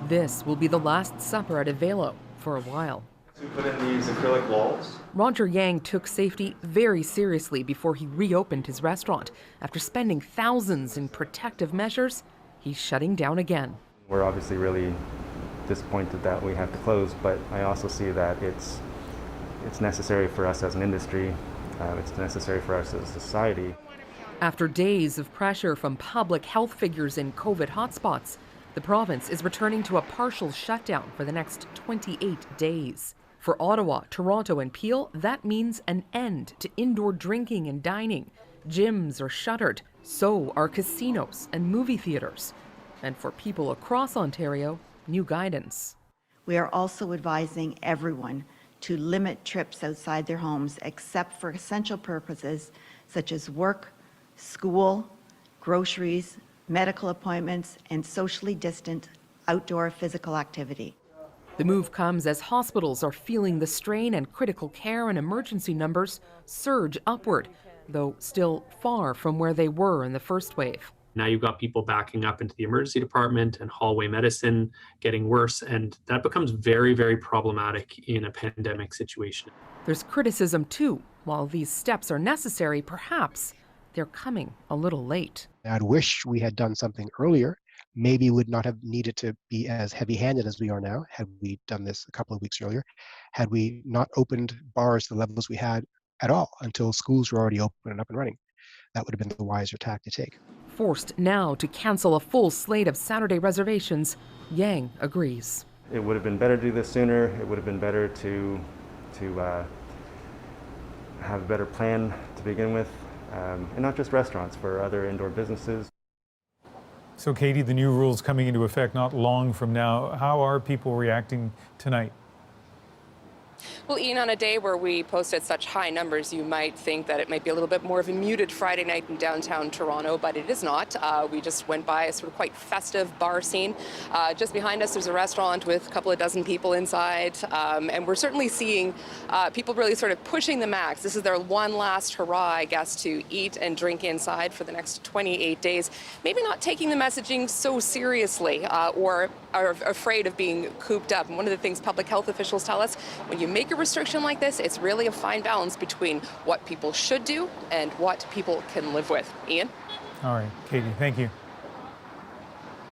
This will be the last supper at Avelo for a while. We put in these acrylic walls. Roger Yang took safety very seriously before he reopened his restaurant. After spending thousands in protective measures, he's shutting down again. We're obviously really disappointed that we have to close, but I also see that it's necessary for us as an industry. It's necessary for us as a society. After days of pressure from public health figures in COVID hotspots, the province is returning to a partial shutdown for the next 28 days. For Ottawa, Toronto, and Peel, that means an end to indoor drinking and dining. Gyms are shuttered, so are casinos and movie theaters. And for people across Ontario, new guidance. We are also advising everyone to limit trips outside their homes except for essential purposes such as work, school, groceries, medical appointments, and socially distant outdoor physical activity. The move comes as hospitals are feeling the strain and critical care and emergency numbers surge upward, though still far from where they were in the first wave. Now you've got people backing up into the emergency department and hallway medicine getting worse, and that becomes very, very problematic in a pandemic situation. There's criticism too. While these steps are necessary, perhaps they're coming a little late. I'd wish we had done something earlier. Maybe would not have needed to be as heavy-handed as we are now had we done this a couple of weeks earlier, had we not opened bars to the levels we had at all until schools were already open and up and running. That would have been the wiser tack to take. Forced now to cancel a full slate of Saturday reservations, Yang agrees. It would have been better to do this sooner. It would have been better to have a better plan to begin with, and not just restaurants, for other indoor businesses. So, Katie, the new rules coming into effect not long from now. How are people reacting tonight? Well, Ian, on a day where we posted such high numbers, you might think that it might be a little bit more of a muted Friday night in downtown Toronto, but it is not. We just went by a sort of quite festive bar scene. Just behind us, there's a restaurant with a couple of dozen people inside, and we're certainly seeing people really sort of pushing the max. This is their one last hurrah, I guess, to eat and drink inside for the next 28 days. Maybe not taking the messaging so seriously or are afraid of being cooped up. And one of the things public health officials tell us, when you make a restriction like this, it's really a fine balance between what people should do and what people can live with. Ian? All right, Katie, thank you.